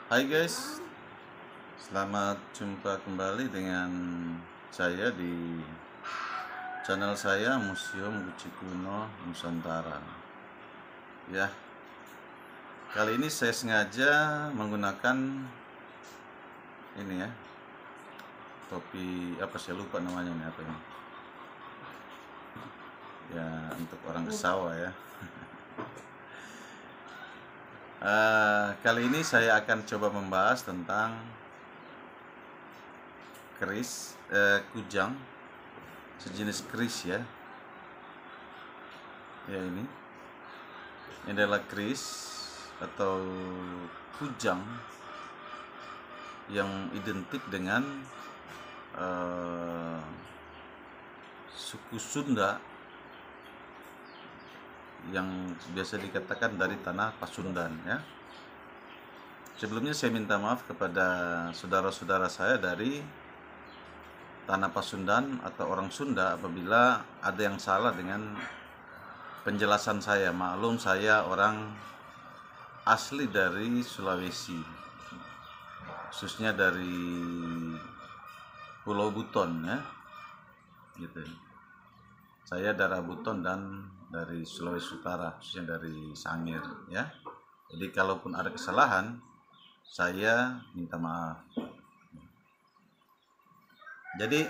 Hai guys, selamat jumpa kembali dengan saya di channel saya Museum Guci Kuno Nusantara. Ya, kali ini saya sengaja menggunakan ini ya, topi apa saya lupa namanya nih apa ini. Ya, untuk orang Kesawa ya. Kali ini saya akan coba membahas tentang kujang, sejenis keris ya. Ya ini adalah keris atau kujang yang identik dengan suku Sunda yang biasa dikatakan dari tanah Pasundan ya. Sebelumnya saya minta maaf kepada saudara-saudara saya dari tanah Pasundan atau orang Sunda apabila ada yang salah dengan penjelasan saya. Maklum saya orang asli dari Sulawesi, khususnya dari Pulau Buton ya, gitu. Saya darah Buton dan dari Sulawesi Utara, khususnya dari Sangir ya. Jadi kalaupun ada kesalahan, saya minta maaf. Jadi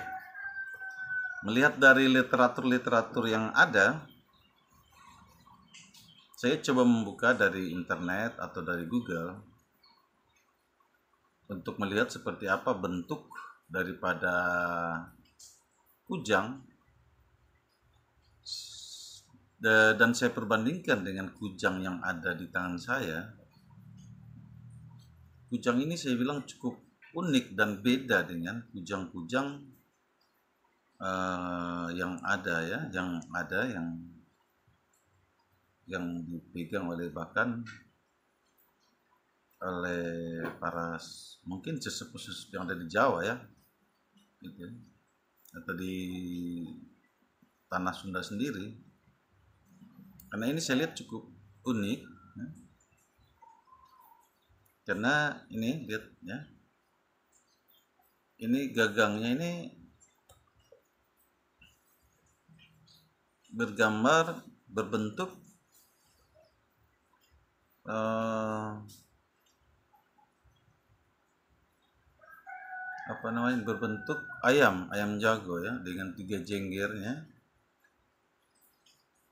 melihat dari literatur yang ada, saya coba membuka dari internet atau dari Google untuk melihat seperti apa bentuk daripada kujang, dan saya perbandingkan dengan kujang yang ada di tangan saya. Kujang ini saya bilang cukup unik dan beda dengan kujang-kujang yang ada ya, yang dipegang oleh bahkan oleh para mungkin sesepuh-sesepuh yang ada di Jawa ya, gitu ya, atau di tanah Sunda sendiri. Karena ini saya lihat cukup unik ya. Karena ini lihat ya, ini gagangnya ini berbentuk berbentuk ayam jago ya, dengan 3 jenggernya.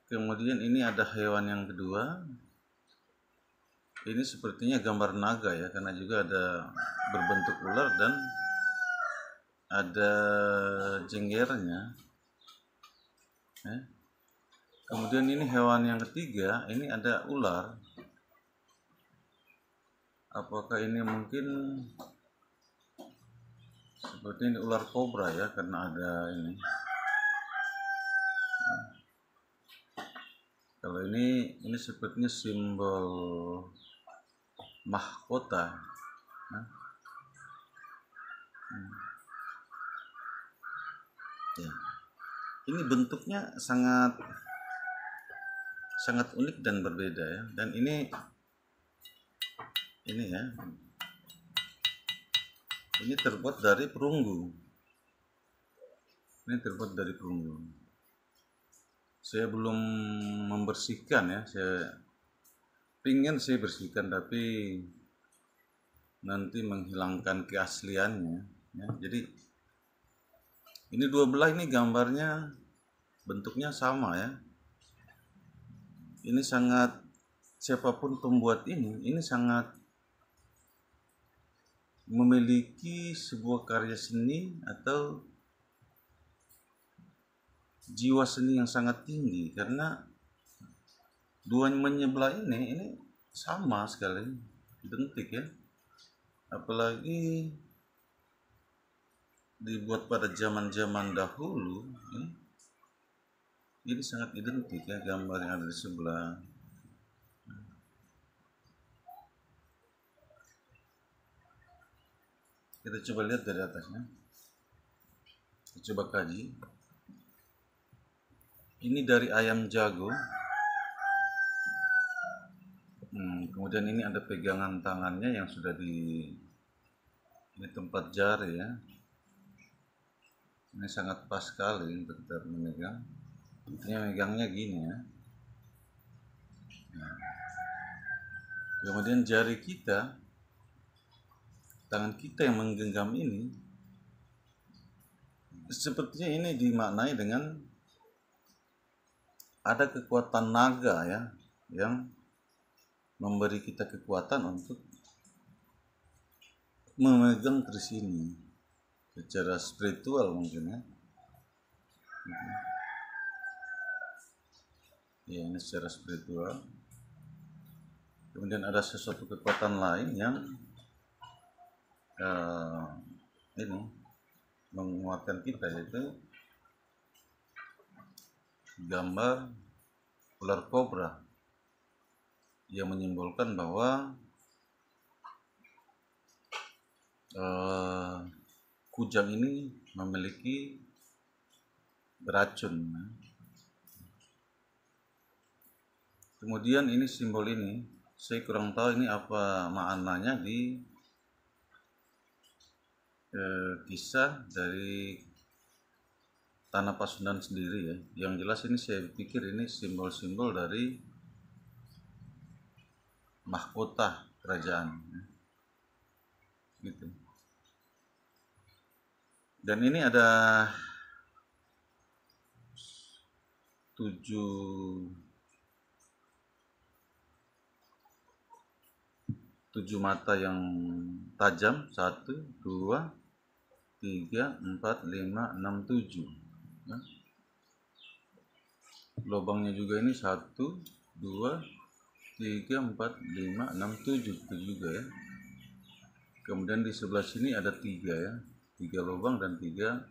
Kemudian ini ada hewan yang kedua, ini sepertinya gambar naga ya, karena juga ada berbentuk ular dan ada jenggernya ya. Kemudian ini hewan yang ketiga, ini ada ular. Apakah ini mungkin seperti ini ular kobra ya, karena ada ini. Kalau ini sepertinya simbol mahkota. Ya. Ini bentuknya sangat unik dan berbeda ya. Dan ini ya. Ini terbuat dari perunggu. Saya belum membersihkan ya. Saya bersihkan tapi nanti menghilangkan keasliannya ya. Jadi ini dua belah ini gambarnya bentuknya sama ya. Ini sangat, siapapun pembuat ini sangat memiliki sebuah karya seni atau jiwa seni yang sangat tinggi, karena dua menyebelah ini sama sekali, identik ya. Apalagi dibuat pada zaman-zaman dahulu ya. Ini sangat identik ya, gambar yang ada di sebelah. Kita coba lihat dari atasnya, kita coba kaji. Ini dari ayam jago. Kemudian ini ada pegangan tangannya yang sudah ini tempat jari ya. Ini sangat pas sekali untuk kita memegang. Intinya megangnya gini ya. Nah, kemudian jari kita, tangan kita yang menggenggam ini, sepertinya ini dimaknai dengan ada kekuatan naga ya, yang memberi kita kekuatan untuk memegang keris ini secara spiritual mungkin ya. Ya, ini secara spiritual. Kemudian ada sesuatu kekuatan lain yang ini menguatkan kita, yaitu gambar ular kobra yang menyimbolkan bahwa kujang ini memiliki beracun. Kemudian ini simbol ini, saya kurang tahu ini apa maknanya di kisah dari Tanah Pasundan sendiri ya. Yang jelas ini saya pikir ini simbol-simbol dari mahkota kerajaan gitu. Dan ini ada 7 mata yang tajam, 1, 2, 3, 4, 5, 6, 7 ya. Lubangnya juga ini 1, 2, 3, 4, 5, 6, 7 itu juga ya. Kemudian di sebelah sini ada 3 ya, 3 lubang dan 3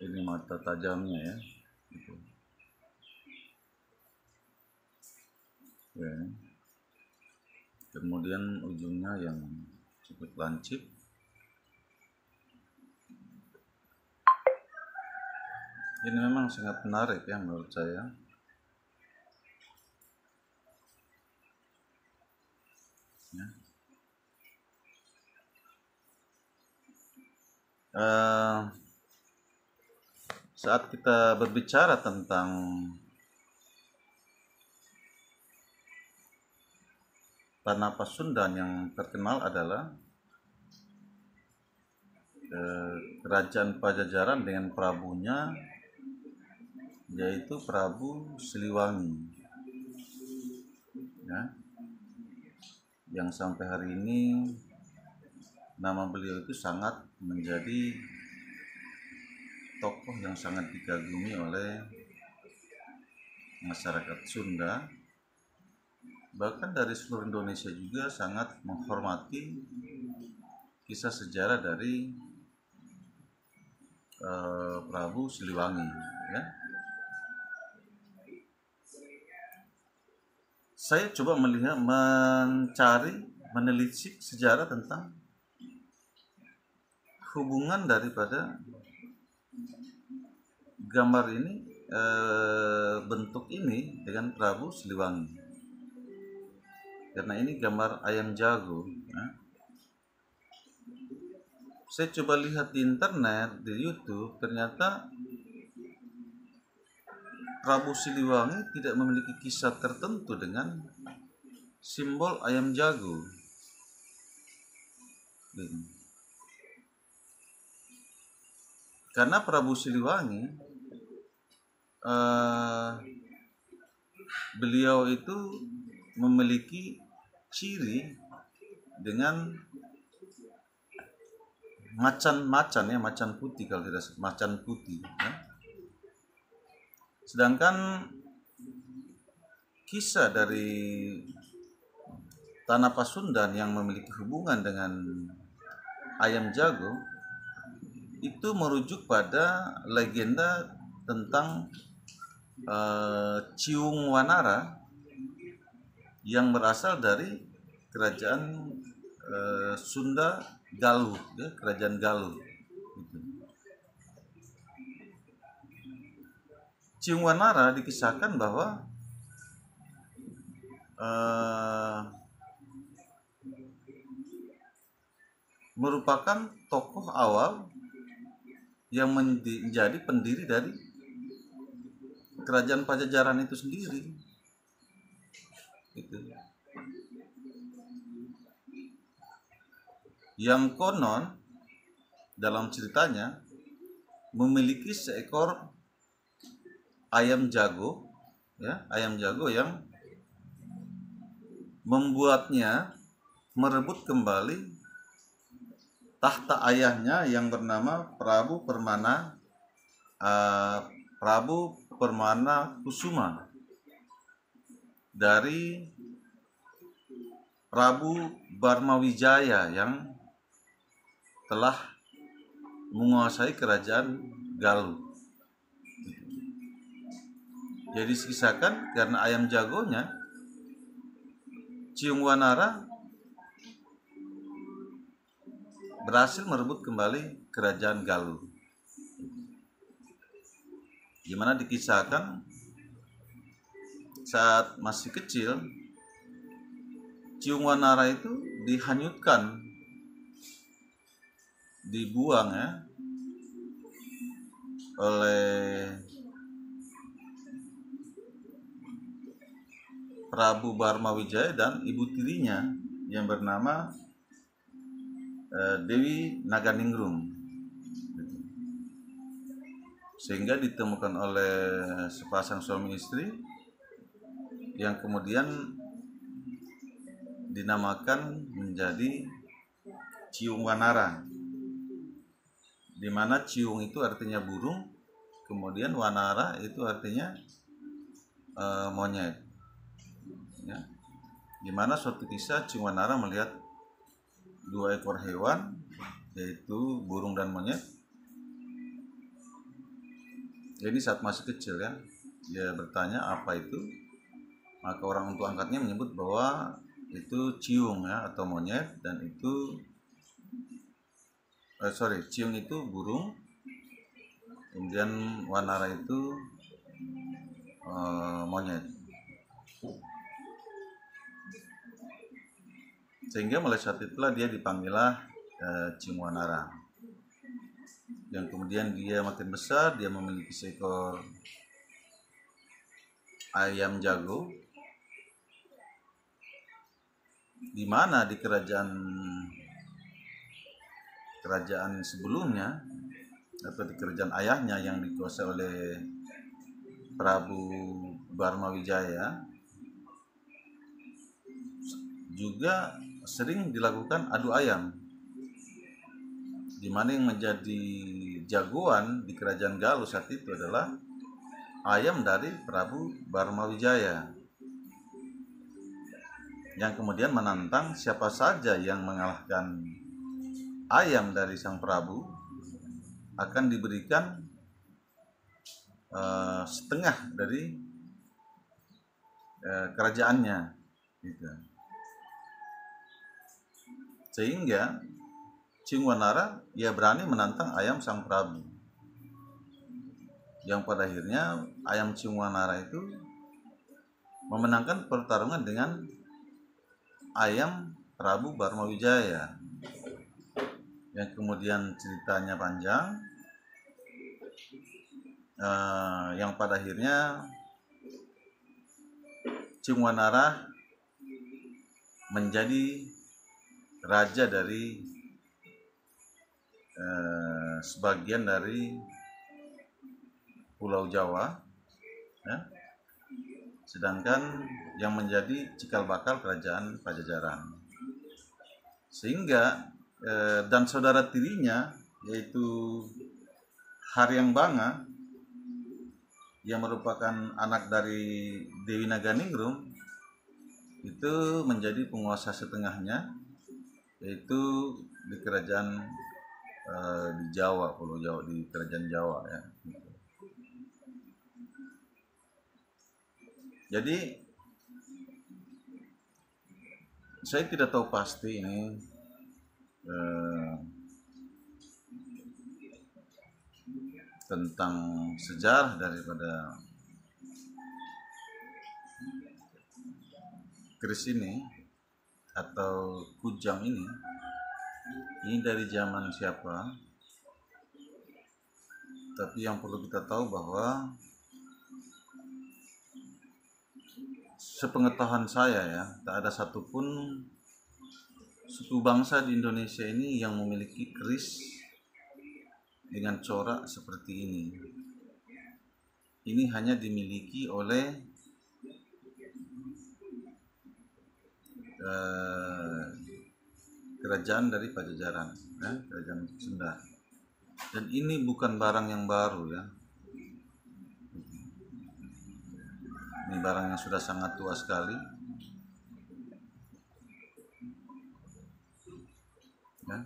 ini mata tajamnya ya gitu. Ya. Kemudian ujungnya yang cukup lancip. Ini memang sangat menarik ya menurut saya. Ya. Saat kita berbicara tentang Tanah Pasundan, yang terkenal adalah kerajaan Pajajaran dengan prabunya, yaitu Prabu Siliwangi ya, yang sampai hari ini nama beliau itu sangat menjadi tokoh yang sangat dikagumi oleh masyarakat Sunda. Bahkan dari seluruh Indonesia juga sangat menghormati kisah sejarah dari Prabu Siliwangi ya. Saya coba menelisik sejarah tentang hubungan daripada gambar ini, bentuk ini dengan Prabu Siliwangi. Karena ini gambar ayam jago ya. Saya coba lihat di internet, di YouTube, ternyata Prabu Siliwangi tidak memiliki kisah tertentu dengan simbol ayam jago. Karena Prabu Siliwangi, beliau itu memiliki ciri dengan macan ya, macan putih, kalau tidak macan putih ya. Sedangkan kisah dari Tanah Pasundan yang memiliki hubungan dengan ayam jago itu merujuk pada legenda tentang Ciung Wanara yang berasal dari kerajaan Sunda Galuh ya, kerajaan Galuh gitu. Ciung Wanara dikisahkan bahwa eh, merupakan tokoh awal yang menjadi pendiri dari kerajaan Pajajaran itu sendiri. Gitu. Yang konon dalam ceritanya memiliki seekor ayam jago, ya, ayam jago yang membuatnya merebut kembali tahta ayahnya yang bernama Prabu Permana Kusuma dari Prabu Barmawijaya yang telah menguasai kerajaan Galuh. Jadi kisahkan karena ayam jagonya, Ciung Wanara berhasil merebut kembali kerajaan Galuh. Gimana dikisahkan saat masih kecil, Ciung Wanara itu dihanyutkan, dibuang ya oleh Prabu Barmawijaya dan ibu tirinya yang bernama Dewi Naganingrum. Sehingga ditemukan oleh sepasang suami istri yang kemudian dinamakan menjadi Ciung Wanara, di mana ciung itu artinya burung, kemudian wanara itu artinya monyet. Ya. Di mana suatu kisah Ciung Wanara melihat dua ekor hewan, yaitu burung dan monyet. Jadi saat masih kecil ya, dia bertanya apa itu, maka orang tua angkatnya menyebut bahwa itu ciung ya atau monyet, dan itu ciung itu burung, kemudian wanara itu monyet. Sehingga mulai saat itulah dia dipanggillah Ciung Wanara. Yang kemudian dia makin besar, dia memiliki seekor ayam jago, di mana di kerajaan sebelumnya atau di kerajaan ayahnya yang dikuasai oleh Prabu Barmawijaya juga sering dilakukan adu ayam, di mana yang menjadi jagoan di kerajaan Galuh saat itu adalah ayam dari Prabu Barmawijaya, yang kemudian menantang siapa saja yang mengalahkan ayam dari sang Prabu akan diberikan setengah dari kerajaannya, gitu. Sehingga Ciung Wanara ia berani menantang ayam sang Prabu, yang pada akhirnya ayam Ciung Wanara itu memenangkan pertarungan dengan ayam Prabu Barmawijaya, yang kemudian ceritanya panjang, yang pada akhirnya Ciung Wanara menjadi raja dari sebagian dari Pulau Jawa, ya. Sedangkan yang menjadi cikal bakal kerajaan Pajajaran. Sehingga dan saudara tirinya yaitu Haryang Banga yang merupakan anak dari Dewi Naganingrum itu menjadi penguasa setengahnya, yaitu di kerajaan di Jawa, Pulau Jawa, di kerajaan Jawa ya. Jadi saya tidak tahu pasti ini tentang sejarah daripada keris ini atau kujang ini dari zaman siapa? Tapi yang perlu kita tahu bahwa sepengetahuan saya ya, tak ada satupun suku bangsa di Indonesia ini yang memiliki keris dengan corak seperti ini. Ini hanya dimiliki oleh kerajaan dari Pajajaran, kerajaan Sunda. Dan ini bukan barang yang baru ya. Ini barang yang sudah sangat tua sekali. Ya.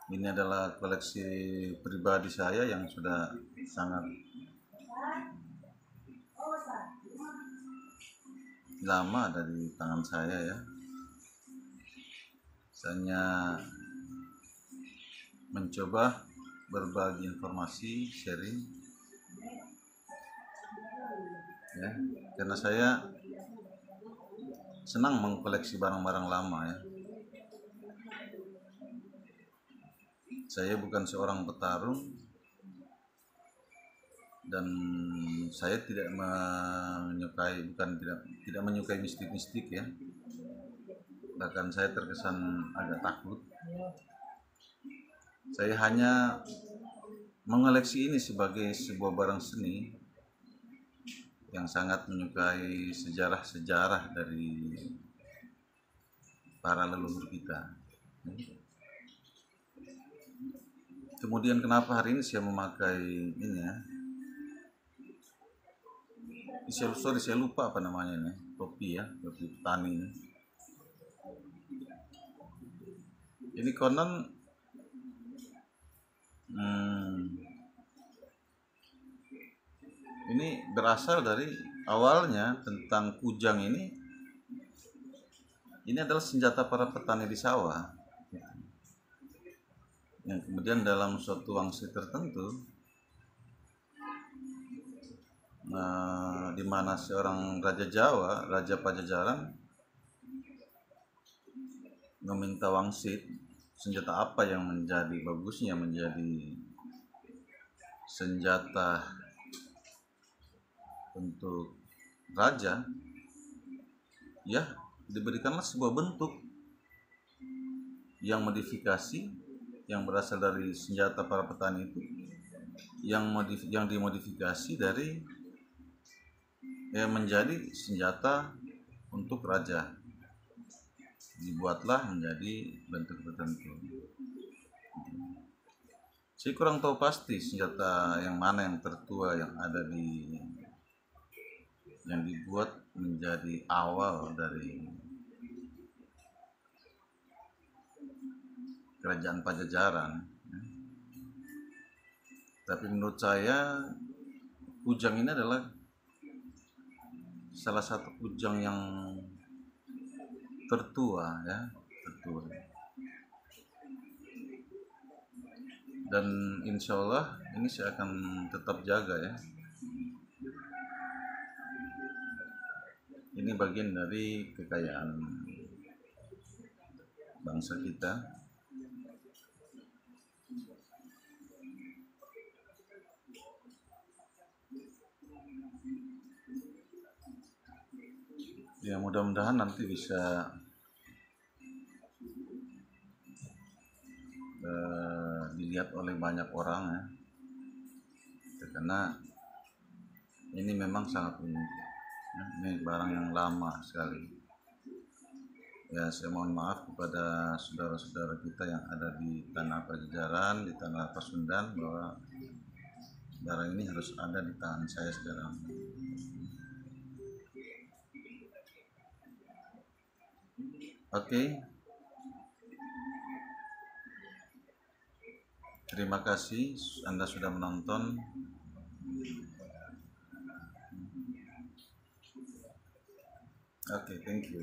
Ini adalah koleksi pribadi saya yang sudah sangat lama ada di tangan saya ya. Saya mencoba berbagi informasi, sharing ya, karena saya senang mengkoleksi barang-barang lama ya. Saya bukan seorang petarung dan saya tidak menyukai mistik-mistik ya. Bahkan saya terkesan agak takut. Saya hanya mengoleksi ini sebagai sebuah barang seni yang sangat menyukai sejarah-sejarah dari para leluhur kita. Kemudian kenapa hari ini saya memakai ini ya? Saya lupa apa namanya nih, topi ya, topi petani ini. Ini konon ini berasal dari awalnya tentang kujang ini adalah senjata para petani di sawah. Yang kemudian dalam suatu wangsit tertentu, di mana seorang raja Jawa, Raja Pajajaran, meminta wangsit, senjata apa yang menjadi bagusnya menjadi senjata untuk raja, ya diberikanlah sebuah bentuk yang modifikasi, yang berasal dari senjata para petani itu, yang dimodifikasi dari menjadi senjata untuk raja, dibuatlah menjadi bentuk tertentu. Saya kurang tahu pasti senjata yang mana yang tertua yang dibuat menjadi awal dari kerajaan Pajajaran. Tapi menurut saya kujang ini adalah salah satu kujang yang tertua ya, tertua. Dan insya Allah ini saya akan tetap jaga ya. Ini bagian dari kekayaan bangsa kita. Ya mudah-mudahan nanti bisa dilihat oleh banyak orang ya, karena ini memang sangat unik ya. Ini barang yang lama sekali ya. Saya mohon maaf kepada saudara-saudara kita yang ada di tanah Pajajaran, di tanah Pasundan, bahwa barang ini harus ada di tangan saya sekarang. Oke. Terima kasih Anda sudah menonton. Oke, thank you.